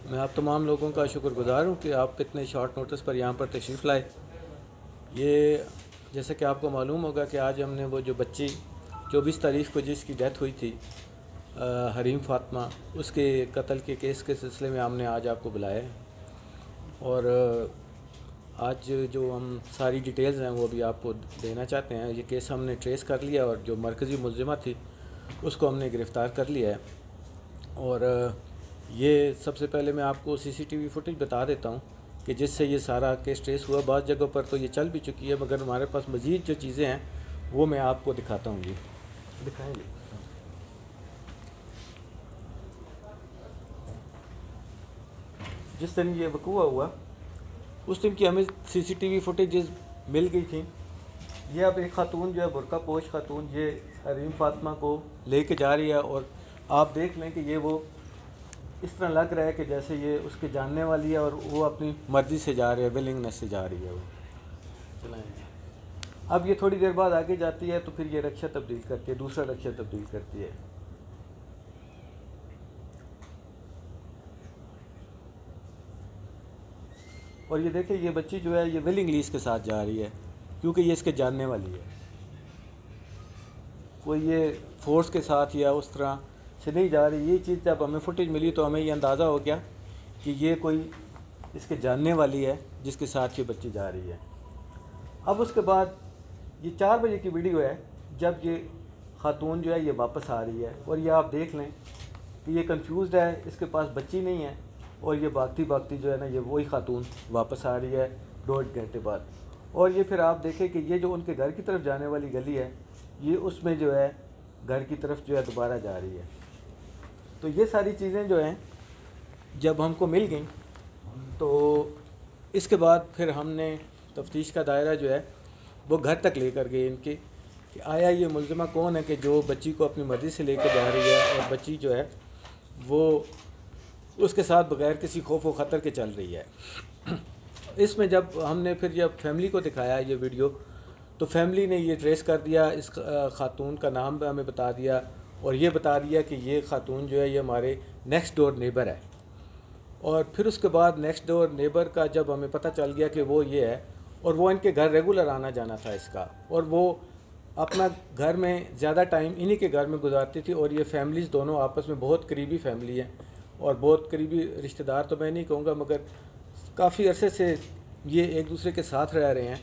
میں آپ تمام لوگوں کا شکر گزار ہوں کہ آپ اتنے شارٹ نوٹس پر یہاں پر تشریف لائے۔ یہ جیسا کہ آپ کو معلوم ہوگا کہ آج ہم نے وہ جو بچی 24 تاریخ کو جس کی ڈیتھ ہوئی تھی حریم فاطمہ، اس کے قتل کے کیس کے سلسلے میں ہم نے آج آپ کو بلایا ہے، اور آج جو ہم ساری ڈیٹیلز ہیں وہ بھی آپ کو دینا چاہتے ہیں۔ یہ کیس ہم نے ٹریس کر لیا اور جو مرکزی ملزمہ تھی اس کو ہم نے گرفتار کر لیا ہے، اور یہ سب سے پہلے میں آپ کو سی سی ٹی وی فوٹیج بتا دیتا ہوں کہ جس سے یہ سارا کیس ٹریس ہوا۔ بعض جگہوں پر تو یہ چل بھی چکی ہے، مگر ہمارے پاس مزید جو چیزیں ہیں وہ میں آپ کو دکھاتا ہوں۔ جی دکھائیں گے۔ جس دن یہ وقوع ہوا اس دن کی ہمیں سی سی ٹی وی فوٹیجز مل گئی تھیں۔ یہ اب ایک خاتون جو ہے برقع پوش خاتون، یہ حریم فاطمہ کو لے کے جا رہی ہے، اور آپ دیکھ لیں کہ یہ وہ اس طرح لگ رہا ہے کہ جیسے یہ اس کے جاننے والی ہے اور وہ اپنی مرضی سے جا رہی ہے، ولنگنس سے جا رہی ہے وہ۔ چلائیں۔ اب یہ تھوڑی دیر بعد آگے جاتی ہے تو پھر یہ رکشہ تبدیل کرتی ہے، دوسرا رکشہ تبدیل کرتی ہے۔ اور یہ دیکھیں یہ بچی جو ہے یہ ولنگلی اس کے ساتھ جا رہی ہے، کیونکہ یہ اس کے جاننے والی ہے، کوئی یہ فورس کے ساتھ یا اس طرح سے نہیں جا رہی۔ یہ چیز جب ہمیں فوٹیج ملی تو ہمیں یہ اندازہ ہو گیا کہ یہ کوئی اس کے جاننے والی ہے جس کے ساتھ یہ بچی جا رہی ہے۔ اب اس کے بعد یہ 4 بجے کی ویڈیو ہے جب یہ خاتون جو ہے یہ واپس آ رہی ہے، اور یہ آپ دیکھ لیں کہ یہ کنفیوزڈ ہے، اس کے پاس بچی نہیں ہے، اور یہ بھاگتی بھاگتی جو ہے نا یہ وہی خاتون واپس آ رہی ہے 1.5 گھنٹے بعد۔ اور یہ پھر آپ دیکھیں کہ یہ جو ان کے گھر کی طرف جانے والی گلی ہے یہ اس میں جو ہے گھر کی طرف جو ہے دوبارہ جا رہی ہے۔ تو یہ ساری چیزیں جو ہیں جب ہم کو مل گئیں تو اس کے بعد پھر ہم نے تفتیش کا دائرہ جو ہے وہ گھر تک لے کر گئے ان کے، کہ آیا یہ ملزمہ کون ہے کہ جو بچی کو اپنی مرضی سے لے کے جا رہی ہے، اور بچی جو ہے وہ اس کے ساتھ بغیر کسی خوف و خطر کے چل رہی ہے۔ اس میں جب ہم نے پھر جب فیملی کو دکھایا یہ ویڈیو تو فیملی نے یہ ٹریس کر دیا، اس خاتون کا نام بھی ہمیں بتا دیا، اور یہ بتا دیا کہ یہ خاتون جو ہے یہ ہمارے نیکسٹ ڈور نیبر ہے۔ اور پھر اس کے بعد نیکسٹ ڈور نیبر کا جب ہمیں پتہ چل گیا کہ وہ یہ ہے، اور وہ ان کے گھر ریگولر آنا جانا تھا اس کا، اور وہ اپنا گھر میں زیادہ ٹائم انہی کے گھر میں گزارتی تھی، اور یہ فیملیز دونوں آپس میں بہت قریبی فیملی ہیں، اور بہت قریبی رشتہ دار تو میں نہیں کہوں گا، مگر کافی عرصے سے یہ ایک دوسرے کے ساتھ رہ رہے ہیں،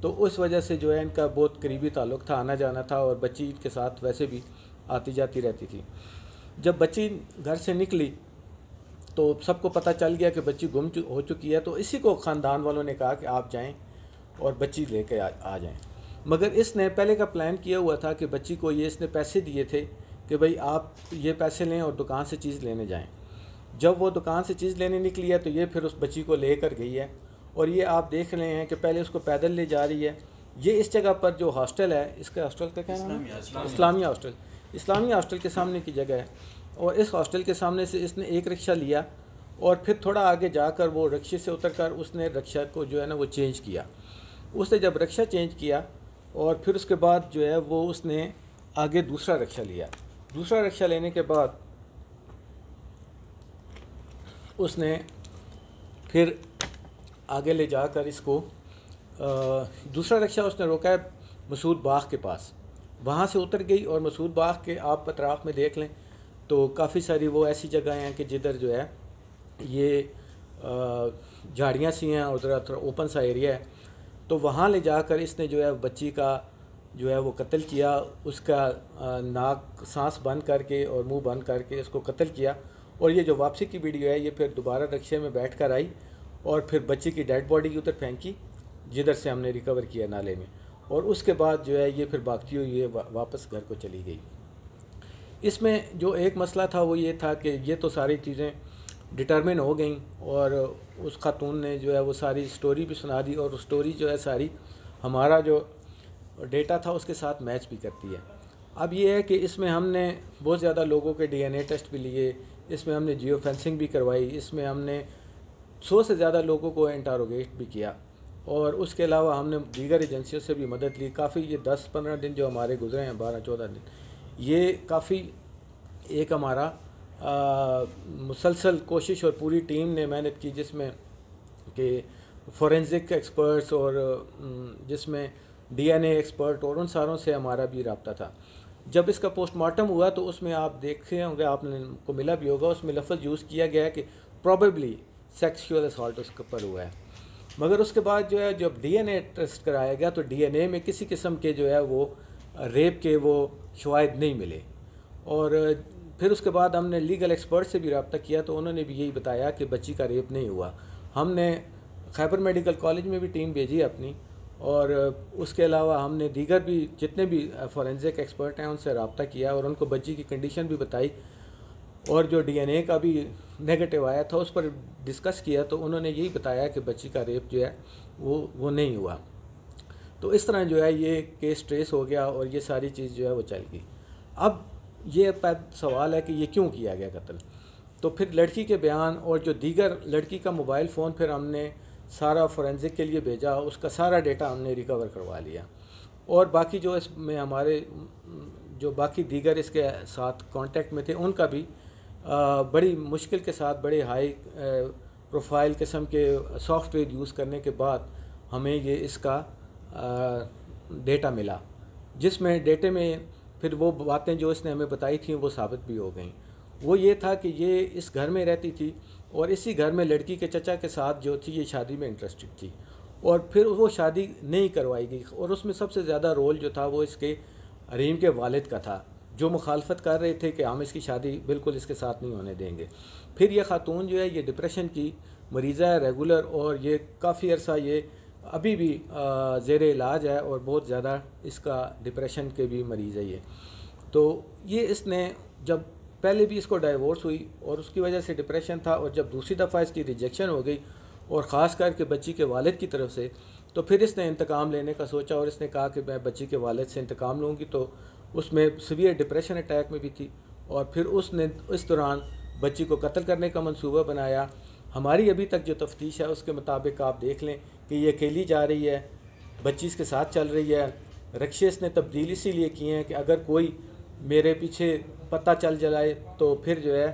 تو اس وجہ سے جو ہے ان کا بہت قریبی تعلق تھا، آنا جانا تھا، اور بچی کے ساتھ ویسے بھی آتی جاتی رہتی تھی۔ جب بچی گھر سے نکلی تو سب کو پتہ چل گیا کہ بچی گم ہو چکی ہے، تو اسی کو خاندان والوں نے کہا کہ آپ جائیں اور بچی لے کے آ جائیں۔ مگر اس نے پہلے کا پلان کیا ہوا تھا کہ بچی کو یہ اس نے پیسے دیے تھے کہ بھئی آپ یہ پیسے لیں اور دکان سے چیز لینے جائیں۔ جب وہ دکان سے چیز لینے نکلی ہے تو یہ پھر اس بچی کو لے کر گئی ہے، اور یہ آپ دیکھ رہے ہیں کہ پہلے اس کو پیدل لے جا رہی ہے۔ یہ اس جگہ پر جو ہاسٹل ہے، اس کا ہاسٹل کا کیا نام ہے؟ اسلامیہ ہاسٹل۔ اسلامیہ ہاسٹل کے سامنے کی جگہ ہے، اور اس ہاسٹل کے سامنے سے اس نے ایک رکشہ لیا، اور پھر تھوڑا آگے جا کر وہ رکشے سے اتر کر اس نے رکشہ کو جو ہے نا وہ چینج کیا۔ اس نے جب رکشہ چینج کیا اور پھر اس کے بعد جو ہے وہ اس نے آگے دوسرا رکشہ لیا۔ دوسرا رکشہ لینے کے بعد اس نے پھر آگے لے جا کر اس کو دوسرا رکشہ اس نے روکا ہے مسعود باغ کے پاس، وہاں سے اتر گئی، اور مسعود باغ کے آپ اطراف میں دیکھ لیں تو کافی ساری وہ ایسی جگہیں ہیں کہ جدھر جو ہے یہ جھاڑیاں سی ہیں اور ذرا تھوڑا اوپن سا ایریا ہے، تو وہاں لے جا کر اس نے جو ہے بچی کا جو ہے وہ قتل کیا، اس کا ناک سانس بند کر کے اور منہ بند کر کے اس کو قتل کیا۔ اور یہ جو واپسی کی ویڈیو ہے یہ پھر دوبارہ رکشے میں بیٹھ کر آئی اور پھر بچی کی ڈیڈ باڈی کی ادھر پھینکی جدھر سے ہم نے ریکور کیا نالے میں، اور اس کے بعد جو ہے یہ پھر بھاگتی ہوئی یہ واپس گھر کو چلی گئی۔ اس میں جو ایک مسئلہ تھا وہ یہ تھا کہ یہ تو ساری چیزیں ڈٹرمن ہو گئیں، اور اس خاتون نے جو ہے وہ ساری سٹوری بھی سنا دی، اور وہ سٹوری جو ہے ساری ہمارا جو ڈیٹا تھا اس کے ساتھ میچ بھی کرتی ہے۔ اب یہ ہے کہ اس میں ہم نے بہت زیادہ لوگوں کے ڈی این اے ٹیسٹ بھی لیے، اس میں ہم نے جیو فینسنگ بھی کروائی، اس میں ہم نے 100 سے زیادہ لوگوں کو انٹاروگیٹ بھی کیا، اور اس کے علاوہ ہم نے دیگر ایجنسیوں سے بھی مدد لی۔ کافی یہ 10-15 دن جو ہمارے گزرے ہیں، 12-14 دن، یہ کافی ایک ہمارا مسلسل کوشش اور پوری ٹیم نے محنت کی، جس میں کہ فورینزک ایکسپرٹس اور جس میں ڈی این اے ایکسپرٹ اور ان ساروں سے ہمارا بھی رابطہ تھا. جب اس کا پوسٹ مارٹم ہوا تو اس میں آپ دیکھے ہوں گے، آپ نے کو ملا بھی ہوگا، اس میں لفظ یوز کیا گیا ہے کہ پروبیبلی سیکشول اسالٹ اس کے اوپر ہوا ہے. مگر اس کے بعد جو ہے جب ڈی این اے ٹیسٹ کرایا گیا تو ڈی این اے میں کسی قسم کے جو ہے وہ ریپ کے وہ شواہد نہیں ملے. اور پھر اس کے بعد ہم نے لیگل ایکسپرٹ سے بھی رابطہ کیا تو انہوں نے بھی یہی بتایا کہ بچی کا ریپ نہیں ہوا. ہم نے خیبر میڈیکل کالج میں بھی ٹیم بھیجی اپنی، اور اس کے علاوہ ہم نے دیگر بھی جتنے بھی فورینزک ایکسپرٹ ہیں ان سے رابطہ کیا اور ان کو بچی کی کنڈیشن بھی بتائی، اور جو ڈی این اے کا بھی نیگیٹو آیا تھا اس پر ڈسکس کیا تو انہوں نے یہی بتایا کہ بچی کا ریپ جو ہے وہ نہیں ہوا. تو اس طرح جو ہے یہ کیس ٹریس ہو گیا اور یہ ساری چیز جو ہے وہ چل گئی. اب یہ سوال ہے کہ یہ کیوں کیا گیا قتل. تو پھر لڑکی کے بیان اور جو دیگر لڑکی کا موبائل فون پھر ہم نے سارا فورینزک کے لیے بھیجا، اس کا سارا ڈیٹا ہم نے ریکور کروا لیا، اور باقی جو اس میں ہمارے جو باقی دیگر اس کے ساتھ کانٹیکٹ میں تھے ان کا بھی بڑی مشکل کے ساتھ بڑے ہائی پروفائل قسم کے سافٹ ویئر یوز کرنے کے بعد ہمیں یہ اس کا ڈیٹا ملا، جس میں ڈیٹے میں پھر وہ باتیں جو اس نے ہمیں بتائی تھیں وہ ثابت بھی ہو گئیں. وہ یہ تھا کہ یہ اس گھر میں رہتی تھی اور اسی گھر میں لڑکی کے چچا کے ساتھ جو تھی یہ شادی میں انٹرسٹڈ تھی، اور پھر وہ شادی نہیں کروائی گئی. اور اس میں سب سے زیادہ رول جو تھا وہ اس کے حریم کے والد کا تھا، جو مخالفت کر رہے تھے کہ ہم اس کی شادی بالکل اس کے ساتھ نہیں ہونے دیں گے. پھر یہ خاتون جو ہے یہ ڈپریشن کی مریضہ ہے ریگولر، اور یہ کافی عرصہ یہ ابھی بھی زیر علاج ہے اور بہت زیادہ اس کا ڈپریشن کے بھی مریض ہے یہ. تو یہ اس نے جب پہلے بھی اس کو ڈائیورس ہوئی اور اس کی وجہ سے ڈپریشن تھا، اور جب دوسری دفعہ اس کی ریجیکشن ہو گئی اور خاص کر کے بچی کے والد کی طرف سے، تو پھر اس نے انتقام لینے کا سوچا اور اس نے کہا کہ میں بچی کے والد سے انتقام لوں گی. تو اس میں سیویئر ڈپریشن اٹیک میں بھی تھی، اور پھر اس نے اس دوران بچی کو قتل کرنے کا منصوبہ بنایا. ہماری ابھی تک جو تفتیش ہے اس کے مطابق آپ دیکھ لیں کہ یہ اکیلی جا رہی ہے، بچی اس کے ساتھ چل رہی ہے. رکشے اس نے تبدیل اسی لیے کیے ہیں کہ اگر کوئی میرے پیچھے پتہ چل جائے تو پھر جو ہے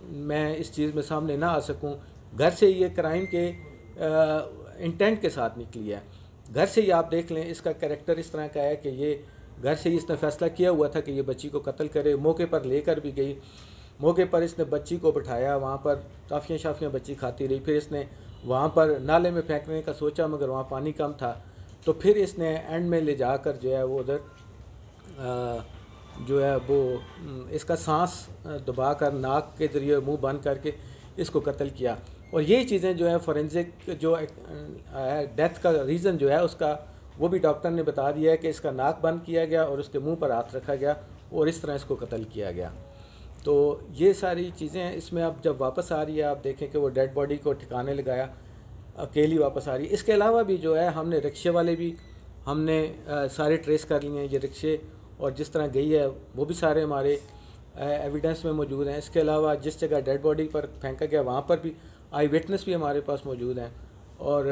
میں اس چیز میں سامنے نہ آ سکوں. گھر سے یہ کرائم کے انٹینٹ کے ساتھ نکلی ہے. گھر سے ہی آپ دیکھ لیں اس کا کریکٹر اس طرح کا ہے کہ یہ گھر سے ہی اس نے فیصلہ کیا ہوا تھا کہ یہ بچی کو قتل کرے. موقع پر لے کر بھی گئی، موقع پر اس نے بچی کو بٹھایا، وہاں پر ٹافیاں شافیاں بچی کھاتی رہی. پھر اس نے وہاں پر نالے میں پھینکنے کا سوچا مگر وہاں پانی کم تھا، تو پھر اس نے اینڈ میں لے جا کر جو ہے وہ ادھر جو ہے وہ اس کا سانس دبا کر ناک کے ذریعے منہ بند کر کے اس کو قتل کیا. اور یہی چیزیں جو ہے فورینزک جو ڈیتھ کا ریزن جو ہے اس کا وہ بھی ڈاکٹر نے بتا دیا ہے کہ اس کا ناک بند کیا گیا اور اس کے منہ پر ہاتھ رکھا گیا اور اس طرح اس کو قتل کیا گیا. تو یہ ساری چیزیں اس میں اب جب واپس آ رہی ہے آپ دیکھیں کہ وہ ڈیڈ باڈی کو ٹھکانے لگایا، اکیلی واپس آ رہی ہے. اس کے علاوہ بھی جو ہے ہم نے رکشے والے بھی ہم نے سارے ٹریس کر لیے ہیں، یہ رکشے اور جس طرح گئی ہے وہ بھی سارے ہمارے ایویڈنس میں موجود ہیں. اس کے علاوہ جس جگہ ڈیڈ باڈی پر پھینکا گیا وہاں پر بھی آئی وٹنس بھی ہمارے پاس موجود ہیں. اور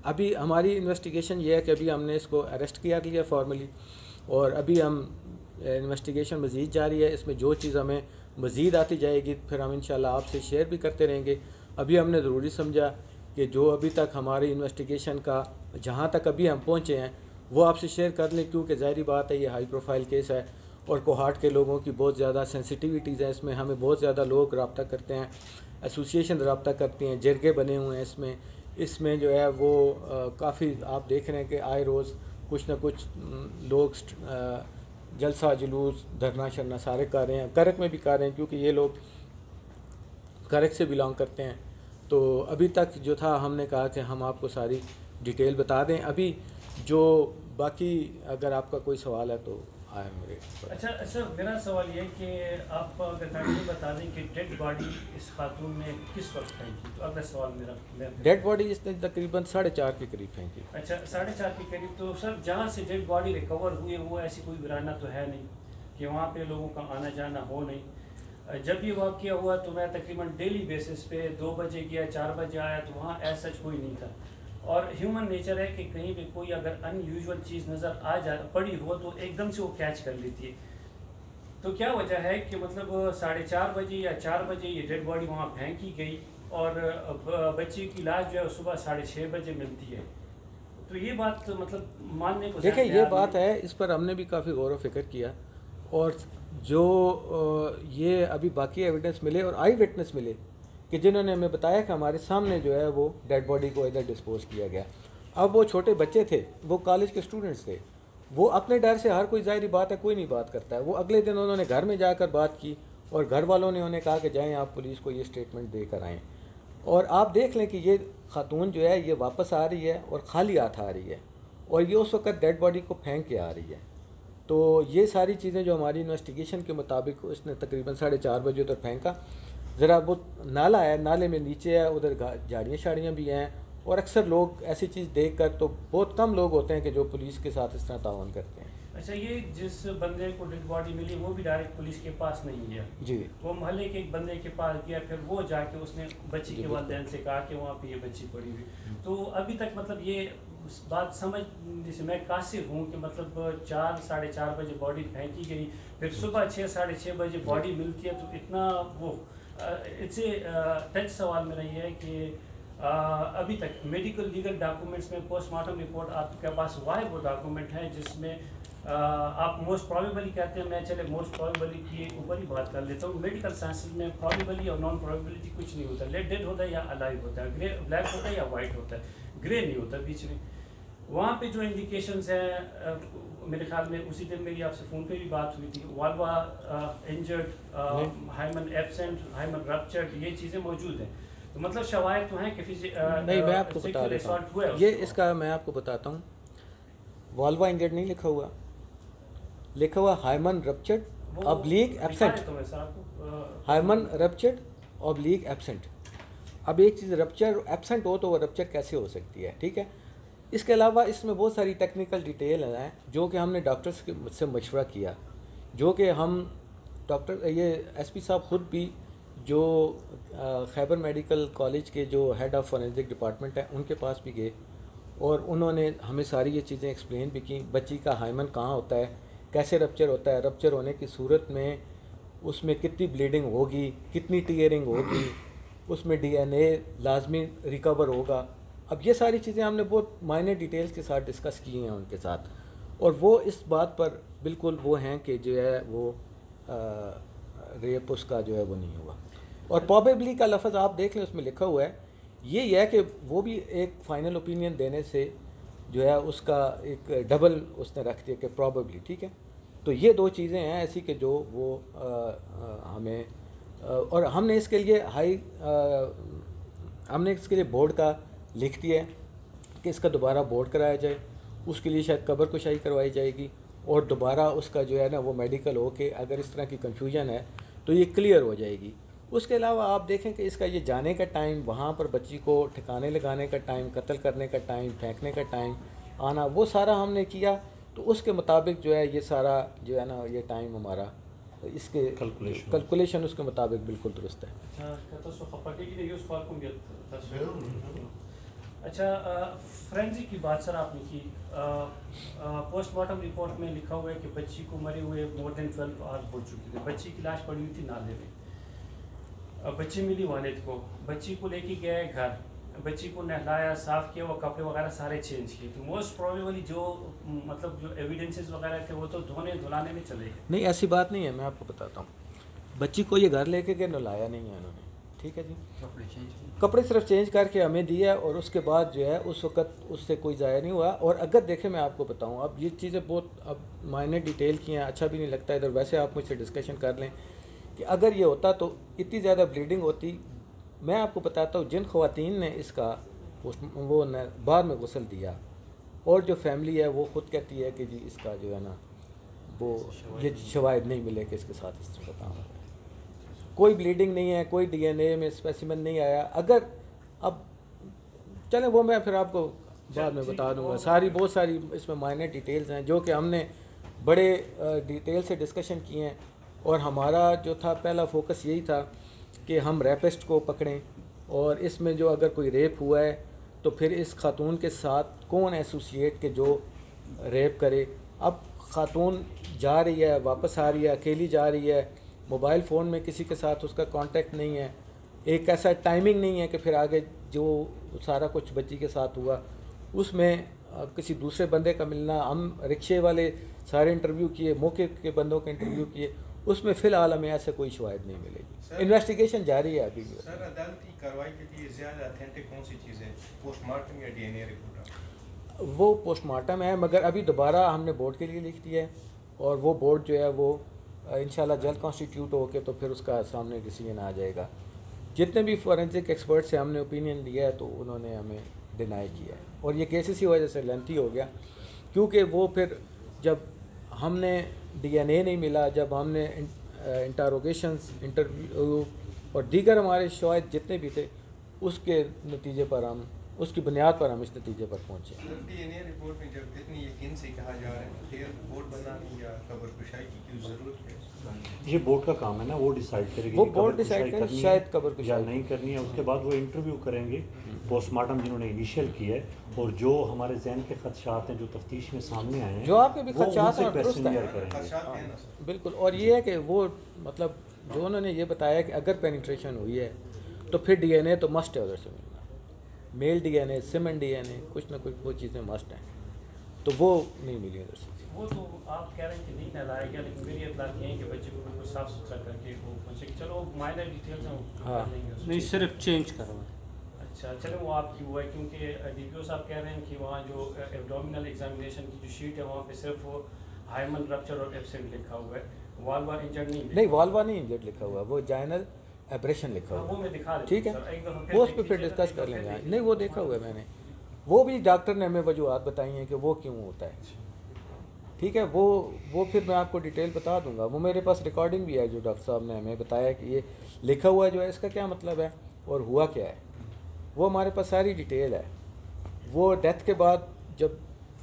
ابھی ہماری انویسٹیگیشن یہ ہے کہ ابھی ہم نے اس کو اریسٹ کیا لیا فارملی، اور ابھی ہم انویسٹیگیشن مزید جاری ہے. اس میں جو چیز ہمیں مزید آتی جائے گی پھر ہم انشاءاللہ آپ سے شیئر بھی کرتے رہیں گے. ابھی ہم نے ضروری سمجھا کہ جو ابھی تک ہماری انویسٹیگیشن کا جہاں تک ابھی ہم پہنچے ہیں وہ آپ سے شیئر کر لیں، کیونکہ ظاہری بات ہے یہ ہائی پروفائل کیس ہے اور کوہارٹ کے لوگوں کی بہت زیادہ سینسٹیویٹیز ہیں. اس میں ہمیں بہت زیادہ لوگ رابطہ کرتے ہیں، ایسوسیشن رابطہ کرتے ہیں، جرگے بنے ہوئے ہیں. اس میں جو ہے وہ کافی آپ دیکھ رہے ہیں کہ آئے روز کچھ نہ کچھ لوگ جلسہ جلوس دھرنا شرنا سارے کر رہے ہیں. کرک میں بھی کر رہے ہیں کیونکہ یہ لوگ کرک سے بلانگ کرتے ہیں. تو ابھی تک جو تھا ہم نے کہا کہ ہم آپ کو ساری ڈیٹیل بتا دیں. ابھی جو باقی اگر آپ کا کوئی سوال ہے تو آئے میرے. اچھا میرا سوال یہ ہے کہ آپ اگر کائنڈلی بتا دیں کہ ڈیڈ باڈی اس خاتون نے کس وقت پھینکی. تو اگلا سوال میرا ڈیڈ باڈی اس نے تقریباً 4:30 کے قریب پھینکی. اچھا 4:30 کے قریب. تو سر جہاں سے ڈیڈ باڈی ریکور ہوئی وہ ایسی کوئی ویرانہ تو ہے نہیں کہ وہاں پہ لوگوں کا آنا جانا ہو نہیں. جب یہ واقعہ ہوا تو میں تقریباً ڈیلی بیسس پہ 2 بجے گیا 4 بجے آیا تو وہاں ایسا کوئی نہیں تھا. اور ہیومن نیچر ہے کہ کہیں بھی کوئی اگر ان یوزول چیز نظر آ جائے پڑی ہو تو ایک دم سے وہ کیچ کر لیتی ہے. تو کیا وجہ ہے کہ مطلب 4:30 بجے یا 4 بجے یہ ڈیڈ باڈی وہاں پھینکی گئی اور بچی کی لاش جو ہے صبح 6:30 بجے ملتی ہے؟ تو یہ بات مطلب ماننے کو دیکھیں یہ بات ہے، اس پر ہم نے بھی کافی غور و فکر کیا، اور جو یہ ابھی باقی ایویڈنس ملے اور آئی وٹنس ملے کہ جنہوں نے ہمیں بتایا کہ ہمارے سامنے جو ہے وہ ڈیڈ باڈی کو ادھر ڈسپوز کیا گیا. اب وہ چھوٹے بچے تھے، وہ کالج کے اسٹوڈنٹس تھے، وہ اپنے ڈر سے ہر کوئی ظاہری بات ہے کوئی نہیں بات کرتا ہے. وہ اگلے دن انہوں نے گھر میں جا کر بات کی اور گھر والوں نے انہیں کہا کہ جائیں آپ پولیس کو یہ اسٹیٹمنٹ دے کر آئیں. اور آپ دیکھ لیں کہ یہ خاتون جو ہے یہ واپس آ رہی ہے اور خالی ہاتھ آ رہی ہے، اور یہ اس وقت ڈیڈ باڈی کو پھینک کے آ رہی ہے. تو یہ ساری چیزیں جو ہماری انویسٹیگیشن کے مطابق اس نے تقریباً 4:30 بجے ادھر پھینکا. ذرا وہ نالا ہے، نالے میں نیچے ہے، ادھر جھاڑیاں شاڑیاں بھی ہیں، اور اکثر لوگ ایسی چیز دیکھ کر تو بہت کم لوگ ہوتے ہیں کہ جو پولیس کے ساتھ اس طرح تعاون کرتے ہیں. اچھا، یہ جس بندے کو ڈیڈ باڈی ملی وہ بھی ڈائریکٹ پولیس کے پاس نہیں گیا؟ جی، وہ محلے کے ایک بندے کے پاس گیا، پھر وہ جا کے اس نے بچی کے والدین سے کہا کہ وہاں پہ یہ بچی پڑی ہوئی. تو ابھی تک مطلب یہ بات سمجھ جیسے میں قاصر ہوں کہ مطلب 4-4:30 بجے باڈی پھینکی گئی، پھر صبح 6-6:30 بجے باڈی ملتی ہے، تو اتنا وہ اس سے ٹچ سوال میرا یہ ہے کہ ابھی تک میڈیکل لیگل ڈاکومنٹس میں پوسٹ مارٹم رپورٹ آپ کے پاس واحد وہ ڈاکومنٹ ہے جس میں آپ موسٹ پرابیبلی کہتے ہیں. میں چلے موسٹ پرابیبلی کی اوپر ہی بات کر لیتا ہوں. میڈیکل سائنسز میں پرابیبلی اور نان پرابیبلٹی کچھ نہیں ہوتا. ڈیڈ ہوتا ہے یا الائیو ہوتا ہے، گرے بلیک ہوتا ہے یا وائٹ ہوتا ہے، گرے نہیں ہوتا بیچ میں. وہاں پہ جو انڈیکیشنز ہیں میرے خیال میں اسی دن میری آپ سے فون پہ بھی بات ہوئی تھی، والوا انجرڈ، ہائمن ایبسنٹ، ہائمن رپچرڈ، یہ چیزیں موجود ہیں. تو مطلب شواہد تو ہیں کہ نہیں میں آپ کو بتا دیتا ہوں، یہ اس کا میں آپ کو بتاتا ہوں. والوا انجرڈ نہیں لکھا ہوا، لکھا ہوا ہائمن رپچرڈ ابلیک ایبسنٹ، ہائمن رپچرڈ ابلیک ایبسنٹ. اب ایک چیز رپچر ایبسنٹ ہو تو وہ رپچر کیسے ہو سکتی ہے، ٹھیک ہے. اس کے علاوہ اس میں بہت ساری ٹیکنیکل ڈیٹیل ہیں جو کہ ہم نے ڈاکٹرز سے مشورہ کیا، جو کہ ہم ڈاکٹر یہ ایس پی صاحب خود بھی جو خیبر میڈیکل کالج کے جو ہیڈ آف فورینسک ڈپارٹمنٹ ہے ان کے پاس بھی گئے، اور انہوں نے ہمیں ساری یہ چیزیں ایکسپلین بھی کی. بچی کا ہائمن کہاں ہوتا ہے، کیسے رپچر ہوتا ہے، رپچر ہونے کی صورت میں اس میں کتنی بلیڈنگ ہوگی، کتنی ٹیئرنگ ہوگی، اس میں ڈی این اے لازمی ریکور ہوگا. اب یہ ساری چیزیں ہم نے بہت مائنر ڈیٹیلز کے ساتھ ڈسکس کی ہیں ان کے ساتھ، اور وہ اس بات پر بالکل وہ ہیں کہ جو ہے وہ ریپ اس کا جو ہے وہ نہیں ہوا. اور پروبیبلی کا لفظ آپ دیکھ لیں اس میں لکھا ہوا ہے. یہ ہے کہ وہ بھی ایک فائنل اوپینین دینے سے جو ہے اس کا ایک ڈبل اس نے رکھ دیا کہ پروبیبلی، ٹھیک ہے. تو یہ دو چیزیں ہیں ایسی کہ جو وہ ہمیں، اور ہم نے اس کے لیے ہم نے اس کے لیے بورڈ کا لکھ دیا ہے کہ اس کا دوبارہ بورڈ کرایا جائے. اس کے لیے شاید قبر کشائی کروائی جائے گی، اور دوبارہ اس کا جو ہے نا وہ میڈیکل ہو کے اگر اس طرح کی کنفیوژن ہے تو یہ کلیئر ہو جائے گی. اس کے علاوہ آپ دیکھیں کہ اس کا یہ جانے کا ٹائم، وہاں پر بچی کو ٹھکانے لگانے کا ٹائم، قتل کرنے کا ٹائم، پھینکنے کا ٹائم، آنا، وہ سارا ہم نے کیا. تو اس کے مطابق جو ہے یہ سارا جو ہے نا یہ ٹائم ہمارا اس کے کیلکولیشن اس کے مطابق بالکل درست ہے. اچھا، فرینزک کی بات سر آپ نے کی. پوسٹ مارٹم رپورٹ میں لکھا ہوا ہے کہ بچی کو مرے ہوئے مور دین 12 آورز ہو چکی تھی. بچی کی لاش پڑی ہوئی تھی نالے میں. بچی ملی والد کو، بچی کو لے کے گئے گھر، بچی کو نہلایا، صاف کیا، وہ کپڑے وغیرہ سارے چینج کیے. تو موسٹ پروبیبلی جو مطلب جو ایویڈنسز وغیرہ تھے وہ تو دھونے دھلانے میں چلے گئے. نہیں ایسی بات نہیں ہے، میں آپ کو بتاتا ہوں. بچی کو یہ گھر لے کے گئے، نہلایا نہیں ہے انہوں نے، ٹھیک ہے جی. کپڑے صرف چینج کر کے ہمیں دیا، اور اس کے بعد جو ہے اس وقت اس سے کوئی ضائع نہیں ہوا. اور اگر دیکھیں میں آپ کو بتاؤں، اب یہ چیزیں بہت اب مائنر ڈیٹیل کی ہیں، اچھا بھی نہیں لگتا ادھر. ویسے آپ مجھ سے ڈسکشن کر لیں کہ اگر یہ ہوتا تو اتنی زیادہ بلیڈنگ ہوتی. میں آپ کو بتاتا ہوں جن خواتین نے اس کا وہ بعد میں غسل دیا، اور جو فیملی ہے وہ خود کہتی ہے کہ جی اس کا جو ہے نا وہ یہ شواہد نہیں ملے کہ اس کے ساتھ اس طرح کا کام ہے. کوئی بلیڈنگ نہیں ہے، کوئی ڈی این اے میں اسپیسیمن نہیں آیا. اگر اب چلیں وہ میں پھر آپ کو بعد میں بتا دوں گا. ساری بہت ساری اس میں مائنر ڈیٹیلز ہیں جو کہ ہم نے بڑے ڈیٹیل سے ڈسکشن کیے ہیں. اور ہمارا جو تھا پہلا فوکس یہی تھا کہ ہم ریپسٹ کو پکڑیں، اور اس میں جو اگر کوئی ریپ ہوا ہے تو پھر اس خاتون کے ساتھ کون ایسوسیٹ کہ جو ریپ کرے. اب خاتون جا رہی ہے واپس آ رہی ہے اکیلی جا رہی ہے, موبائل فون میں کسی کے ساتھ اس کا کانٹیکٹ نہیں ہے, ایک ایسا ٹائمنگ نہیں ہے کہ پھر آگے جو سارا کچھ بچی کے ساتھ ہوا اس میں کسی دوسرے بندے کا ملنا. ہم رکشے والے سارے انٹرویو کیے, موقع کے بندوں کے انٹرویو کیے, اس میں فی الحال ہمیں ایسے کوئی شواہد نہیں ملے گی. انویسٹیگیشن جاری ہے ابھی. سر عدالتی کارروائی کے لیے زیادہ اتھینٹک کون سی چیز ہے, پوسٹ مارٹم یا ڈی این اے رپورٹ؟ وہ پوسٹ مارٹم ہے, مگر ابھی دوبارہ ہم نے بورڈ کے لیے لکھ دیا ہے, اور وہ بورڈ جو ہے وہ انشاءاللہ جلد کانسٹیٹیوٹ ہو کے تو پھر اس کا سامنے ڈیسیجن آ جائے گا. جتنے بھی فورینسک ایکسپرٹ سے ہم نے اوپینین لیا ہے تو انہوں نے ہمیں ڈینائی کیا ہے, اور یہ کیس اسی وجہ سے لینتھی ہو گیا کیونکہ وہ پھر جب ہم نے ڈی این اے نہیں ملا, جب ہم نے انٹروگیشنز انٹرویو اور دیگر ہمارے شواہد جتنے بھی تھے اس کے نتیجے پر ہم اس کی بنیاد پر ہم اس نتیجے پر پہنچے. ڈی این اے رپورٹ میں جب اتنی یقین سے کہا جا رہا ہے پھر بورڈ بنانے یا قبر کشائی کی کیوں ضرورت ہے؟ یہ بورڈ کا کام ہے نا, وہ ڈیسائیڈ کرے گی وہ بورڈ ڈیسائیڈ کرے شاید قبر یا کشائی نہیں کرنی ہے. اس کے بعد وہ انٹرویو کریں گے, پوسٹ مارٹم جنہوں نے انیشیل کیا ہے, اور جو ہمارے ذہن کے خدشات ہیں جو تفتیش میں سامنے آئے ہیں جو آپ کے بھی خدشات ہیں درست ہیں خدشات ہیں نا سر. بالکل. اور یہ ہے کہ وہ مطلب جو انہوں نے یہ بتایا کہ اگر پینیٹریشن ہوئی ہے تو پھر ڈی این اے تو مسٹ ہے ادھر سے ملنا, میل ڈی این اے, سیمن ڈی این اے, کچھ نہ کچھ وہ چیزیں مسٹ ہیں, تو وہ نہیں ملی ادھر سے. وہ تو آپ کہہ رہے ہیں کہ نہیں نہ لایا گیا, لیکن میری اطلاع یہ ہے کہ بچے کو بالکل صاف ستھرا کر کے وہ پہنچے, چلو مائنر ڈیٹیلز ہیں ہاں نہیں صرف چینج کروا. اچھا چلیں وہ آپ کی ہوا ہے, کیونکہ ڈی پی او صاحب کہہ رہے ہیں کہ وہاں جو ایبڈومینل ایگزامینیشن کی جو شیٹ ہے وہاں پہ صرف وہ ہائمن رپچر اور ایبسینٹ لکھا ہوا ہے, والوا انجرڈ نہیں, والوا نہیں انجرڈ لکھا ہوا, وہ جائنل ایبریشن لکھا ہوا. وہ میں دکھا دیتا ٹھیک ہے, ہوں وہ اس پہ پھر ڈسکس کر لیں گے. نہیں وہ دیکھا ہوا ہے میں نے, وہ بھی ڈاکٹر نے ہمیں وجوہات بتائی ہیں کہ وہ کیوں ہوتا ہے. ٹھیک ہے, وہ پھر میں آپ کو ڈیٹیل بتا دوں گا. وہ میرے پاس ریکارڈنگ بھی ہے جو ڈاکٹر صاحب نے ہمیں بتایا کہ یہ لکھا ہوا جو ہے اس کا کیا مطلب ہے اور ہوا کیا ہے, وہ ہمارے پاس ساری ڈیٹیل ہے. وہ ڈیتھ کے بعد جب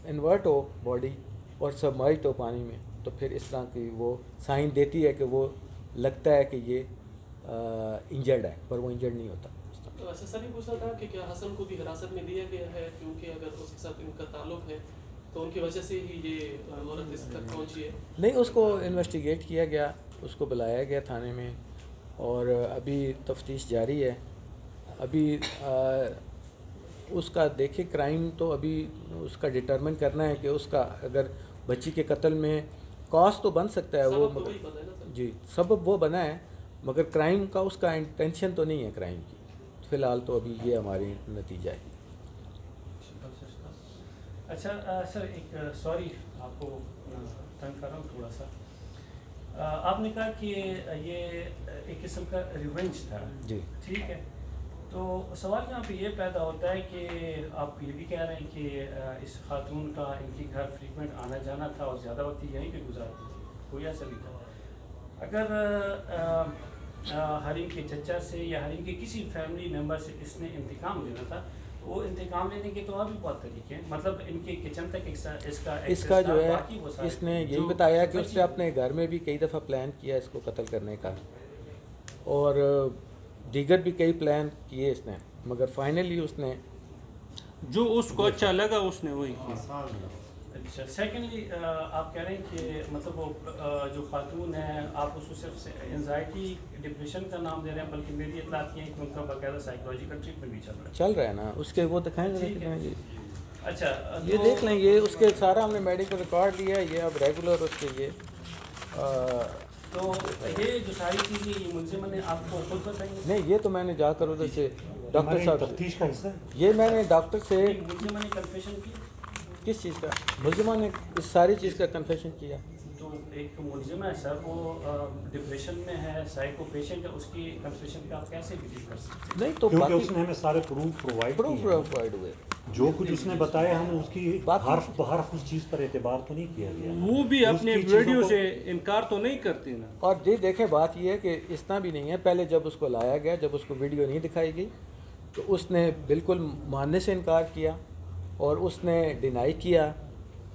انورٹ ہو باڈی اور سبمرجڈ ہو پانی میں تو پھر اس طرح کی وہ سائن دیتی ہے کہ وہ لگتا ہے کہ یہ انجرڈ ہے, پر وہ انجرڈ نہیں ہوتا. تو ایسا سر نہیں پوچھا تھا کہ کیا حسن کو بھی حراست میں دیا گیا ہے, کیونکہ اگر اس کے ساتھ ان کا تعلق ہے تو ان کی وجہ سے ہی یہ عورت اس تک پہنچی ہے؟ نہیں, اس کو انویسٹیگیٹ کیا گیا, اس کو بلایا گیا تھانے میں, اور ابھی تفتیش جاری ہے. ابھی اس کا دیکھیں کرائم تو ابھی اس کا ڈٹرمن کرنا ہے کہ اس کا اگر بچی کے قتل میں کاز تو بن سکتا ہے, وہ جی سبب وہ بنا ہے, مگر کرائم کا اس کا انٹینشن تو نہیں ہے کرائم کی. فی الحال تو ابھی یہ ہماری نتیجہ ہے. اچھا سر ایک سوری آپ کو تنگ کر رہا ہوں تھوڑا سا, آپ نے کہا کہ یہ ایک قسم کا ریونج تھا. جی ٹھیک ہے, تو سوال یہاں پہ یہ پیدا ہوتا ہے کہ آپ یہ بھی کہہ رہے ہیں کہ اس خاتون کا ان کے گھر فریکوینٹ آنا جانا تھا اور زیادہ وقت یہیں پہ گزارتی تھی, کوئی ایسا بھی تھا. اگر حریم کے چچا سے یا حریم کے کسی فیملی ممبر سے اس نے انتقام لینا تھا, وہ انتقام لینے کے تو اور بھی بہت طریقے ہیں. مطلب ان کے کچن تک اس کا جو ہے اس نے یہی بتایا کہ اس نے اپنے گھر میں بھی کئی دفعہ پلان کیا اس کو قتل کرنے کا, اور دیگر بھی کئی پلان کیے اس نے, مگر فائنلی اس نے جو اس کو اچھا لگا اس نے وہی کیا. اچھا, سیکنڈلی آپ کہہ رہے ہیں کہ مطلب وہ جو خاتون ہے آپ اس کو صرف انزائٹی ڈپریشن کا نام دے رہے ہیں, بلکہ میری اطلاعات یہ ہے کہ ان کا باقاعدہ سائیکولوجیکل ٹریٹمنٹ بھی چل رہا ہے نا. اس کے وہ دکھائیں گے. اچھا یہ دیکھ لیں, یہ اس کے سارا ہم نے میڈیکل ریکارڈ لیا ہے, یہ اب ریگولر اس کے یہ تو یہ جو ساری چیزیں یہ ملزمہ نے آپ کو خود بتائیں گے؟ نہیں, یہ تو میں نے جا کر ادھر سے ڈاکٹر صاحب تفتیش کا حصہ ہے. یہ میں نے ڈاکٹر سے ملزمہ نے کنفیشن کی. کس چیز کا؟ ملزمہ نے اس ساری چیز کا کنفیشن کیا. تو ایک ملزمہ ہے سر, وہ ڈپریشن میں ہے, سائیکو پیشنٹ ہے, اس کی کنفیشن کا آپ کیسے بلیو کر سکتے ہیں؟ نہیں تو کیونکہ اس نے ہمیں سارے پروف پرووائڈ ہوئے, جو کچھ اس نے بتایا ہم اس کی حرف بحرف اس چیز پر اعتبار تو نہیں کیا گیا. وہ بھی اپنے ویڈیو سے انکار تو نہیں کرتے نا. اور جی دیکھیں بات یہ ہے کہ اس طرح بھی نہیں ہے, پہلے جب اس کو لایا گیا, جب اس کو ویڈیو نہیں دکھائی گئی تو اس نے بالکل ماننے سے انکار کیا اور اس نے ڈینائی کیا,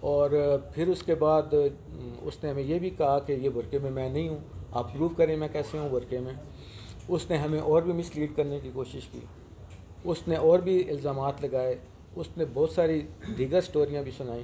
اور پھر اس کے بعد اس نے ہمیں یہ بھی کہا کہ یہ برقعے میں میں نہیں ہوں, آپ پروو کریں میں کیسے ہوں برقعے میں. اس نے ہمیں اور بھی مس لیڈ کرنے کی کوشش کی, اس نے اور بھی الزامات لگائے, اس نے بہت ساری دیگر سٹوریاں بھی سنائیں,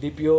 DPO